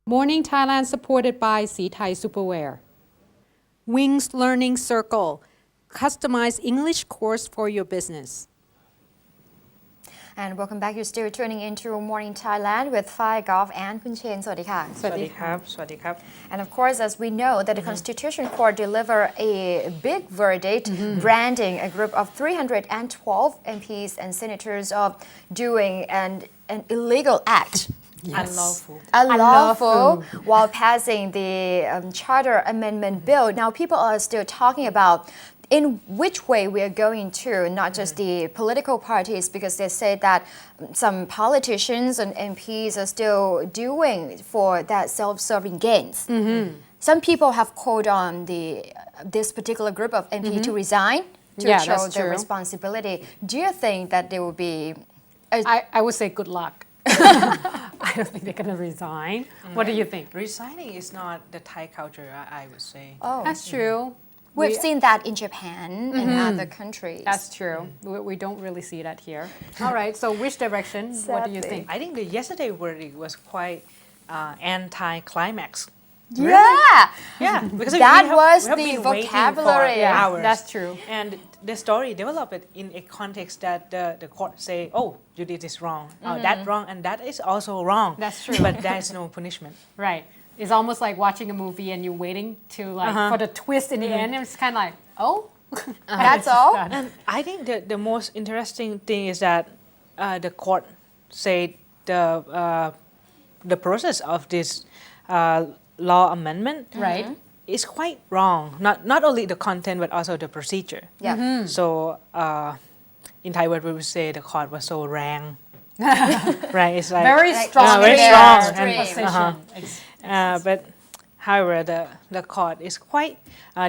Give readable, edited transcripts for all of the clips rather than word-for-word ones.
Morning Thailand supported by Sea Thai Superwear. Wings Learning Circle. Customized English course for your business. And welcome back. You're still tuning into Morning Thailand with Phai Golf and คุณเชน สวัสดีค่ะ สวัสดีครับ สวัสดีครับ And of course, as we know, that the Constitution Court delivered a big verdict branding a group of 312 MPs and senators of doing an illegal act. Unlawful while passing the Charter Amendment Bill. Now, people are still talking about in which way we are going to, not just the political parties, because they say that some politicians and MPs are still doing for that self-serving gains. Some people have called on this particular group of MP to resign to show their responsibility. Do you think that there will be... I would say good luck. I don't think they're going to resign. What do you think? Resigning is not the Thai culture, I would say. Oh, That's true. we've seen that in Japan and other countries. That's true. We don't really see that here. All right, so which direction? What do you think? I think the yesterday verdict was quite anti-climax. Yeah, because That we was have the been waiting vocabulary. for Yeah, hours. that's true. And the story developed in a context that the court say, oh, you did this wrong, oh, that wrong, and that is also wrong. That's true. But there is no punishment. Right. It's almost like watching a movie and you're waiting to for the twist in the end. And it's kind of like, oh, That's all? And I think the most interesting thing is that the court said the process of this law amendment Right. is quite wrong. Not only the content but also the procedure. Yeah. So in Thai word we would say the court was so rang. Right? It's like Very Like, strong. very in their strong and- position. but however, the court is quite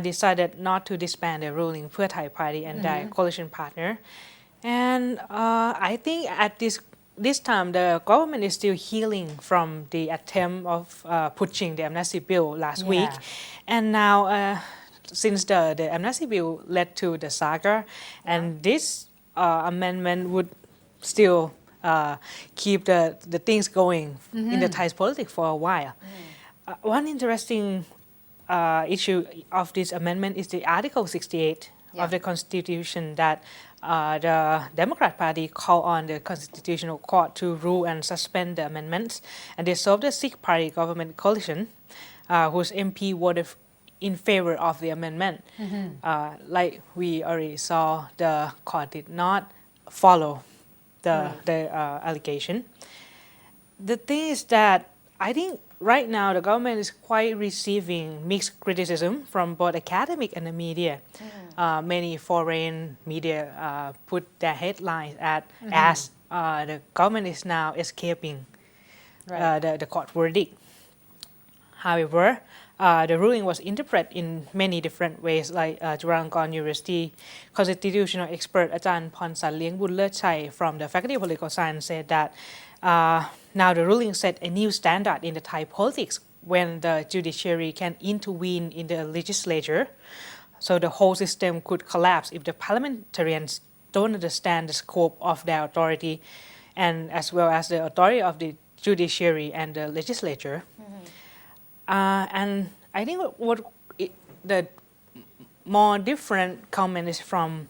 decided not to disband the ruling Pheu Thai party and their coalition partner. And I think at this time, the government is still healing from the attempt of pushing the amnesty bill last week. And now, since the amnesty bill led to the saga, and this amendment would still keep the things going in the Thai politics for a while. One interesting issue of this amendment is the Article 68 of the Constitution that the Democrat Party called on the Constitutional Court to rule and suspend the amendments, and they solved the Sikh Party government coalition, whose MP voted in favor of the amendment. Like we already saw, the court did not follow the allegation. The thing is that I think right now the government is quite receiving mixed criticism from both academic and the media. Many foreign media put their headlines as the government is now escaping the court verdict. However, the ruling was interpreted in many different ways, like Chulalongkorn University constitutional expert Ajahn Phonsan Liengbunlerchai from the Faculty of Political Science said that now the ruling set a new standard in the Thai politics when the judiciary can intervene in the legislature. So the whole system could collapse if the parliamentarians don't understand the scope of their authority, and as well as the authority of the judiciary and the legislature. And I think the more different comment is from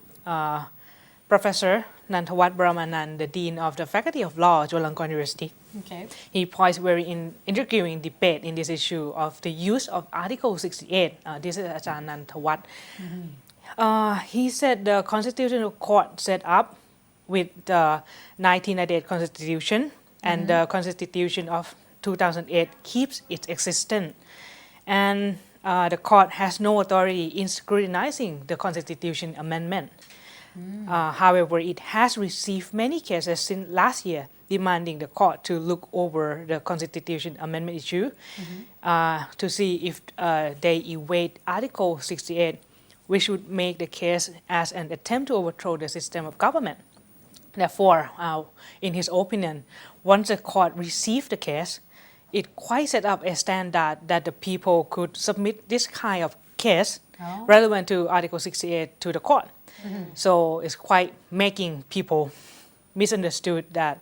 Professor Nantawat Brahmanan, the Dean of the Faculty of Law, Chulalongkorn University. Okay. He points very intriguing debate in this issue of the use of Article 68. This is Ajahn Nantawat. He said the Constitutional Court set up with the 1998 Constitution and the Constitution of 2008 keeps its existence. And the court has no authority in scrutinizing the Constitution amendment. However, it has received many cases since last year demanding the court to look over the Constitution amendment issue to see if they evade Article 68, which would make the case as an attempt to overthrow the system of government. Therefore, in his opinion, once the court received the case, it quite set up a standard that the people could submit this kind of case relevant to Article 68 to the court. So it's quite making people misunderstood that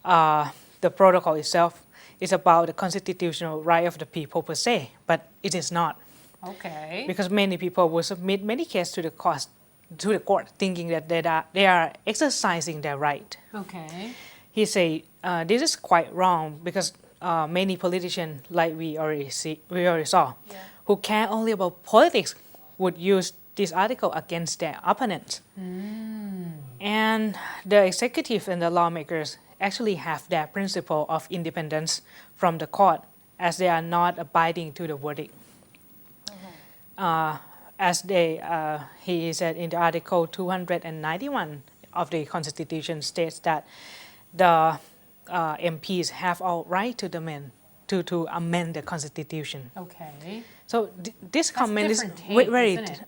the protocol itself is about the constitutional right of the people per se, but it is not. Okay. Because many people will submit many cases to the court thinking that they are exercising their right. Okay. He say this is quite wrong because many politicians, like we already saw, who care only about politics, would use this article against their opponents. And the executive and the lawmakers actually have their principle of independence from the court, as they are not abiding to the verdict. As he said in the article 291 of the Constitution states that the MPs have all right to amend the Constitution. Okay. So this comment is different take, very isn't it?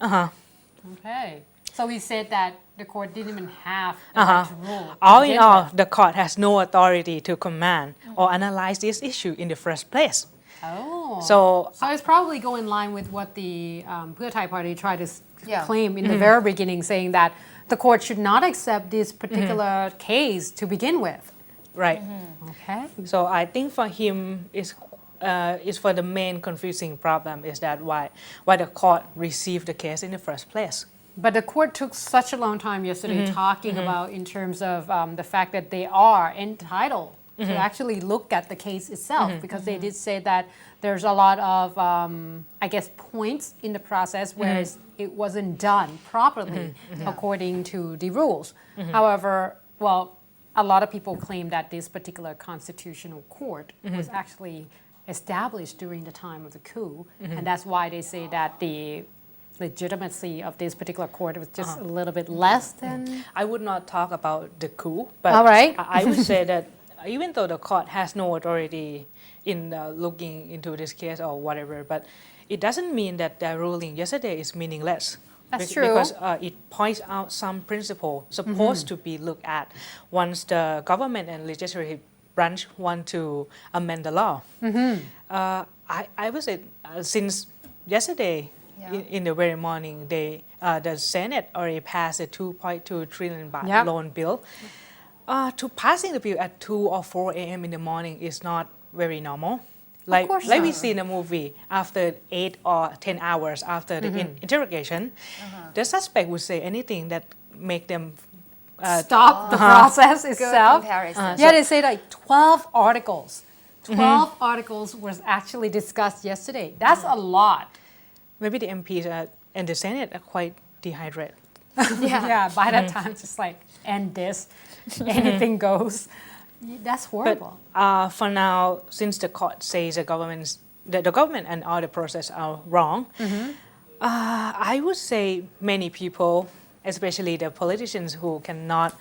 Okay. So he said that the court didn't even have the right to rule. All to in begin all, with. the court has no authority to command or analyze this issue in the first place. Oh. So So it's probably go in line with what the Pheu Thai party tried to Yeah. claim in the very beginning, saying that the court should not accept this particular case to begin with. right. Okay. So I think for him is for the main confusing problem is that why the court received the case in the first place. But the court took such a long time yesterday talking about in terms of the fact that they are entitled to actually look at the case itself, because they did say that there's a lot of, I guess, points in the process where it wasn't done properly according to the rules. However, well, a lot of people claim that this particular constitutional court was actually established during the time of the coup, and that's why they say that the legitimacy of this particular court was just a little bit less than. I would not talk about the coup, but All right. I would say that even though the court has no authority in looking into this case or whatever, but it doesn't mean that the ruling yesterday is meaningless. That's true. Because it points out some principle supposed to be looked at once the government and legislative branch want to amend the law. I would say since yesterday, in the very morning, the Senate already passed a 2.2 trillion baht Yep. loan bill. To passing the bill at 2 or 4 a.m. in the morning is not very normal. Like course we not. see in a movie, after 8 or 10 hours after the interrogation, the suspect would say anything that make them Stop the process Good itself. comparison. Yeah, they say like 12 articles. 12 articles was actually discussed yesterday. That's a lot. maybe the MPs and the Senate are quite dehydrated. Yeah, by that time, just like end this, anything goes. That's But horrible. for now, since the court says the government and all the process are wrong, I would say many people, especially the politicians who cannot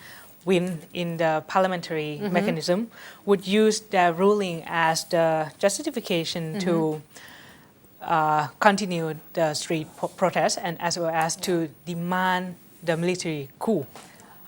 win in the parliamentary mechanism, would use their ruling as the justification to continue the street protest and as well as to demand the military coup.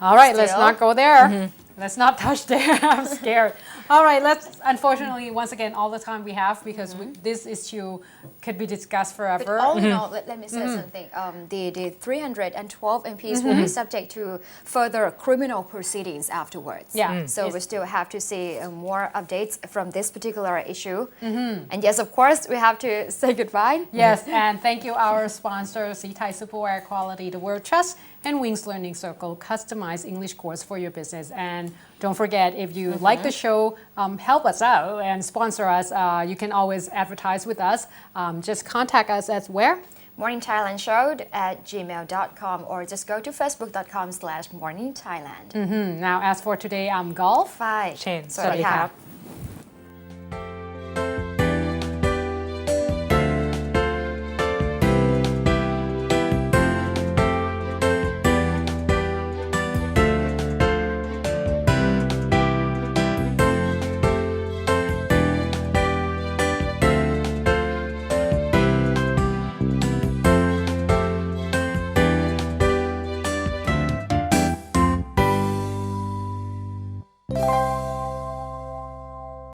All right, let's Still? not go there. Let's not touch there. I'm scared. All right, let's, unfortunately, once again, all the time we have, because this issue could be discussed But forever. all in all, let me say something. The 312 MPs will be subject to further criminal proceedings afterwards. Yeah. So we still have to see more updates from this particular issue. And yes, of course, we have to say goodbye. Yes, and thank you, our sponsors, Thai Superware Quality, the World Trust, and Wings Learning Circle, customized English course for your business. And don't forget, if you like the show, help us out and sponsor us. You can always advertise with us. Just contact us at where? Morning Thailand Show at gmail.com, or just go to facebook.com/morningthailand. Now, as for today, I'm Golf. Bye. Chen, สวัสดีค่ะ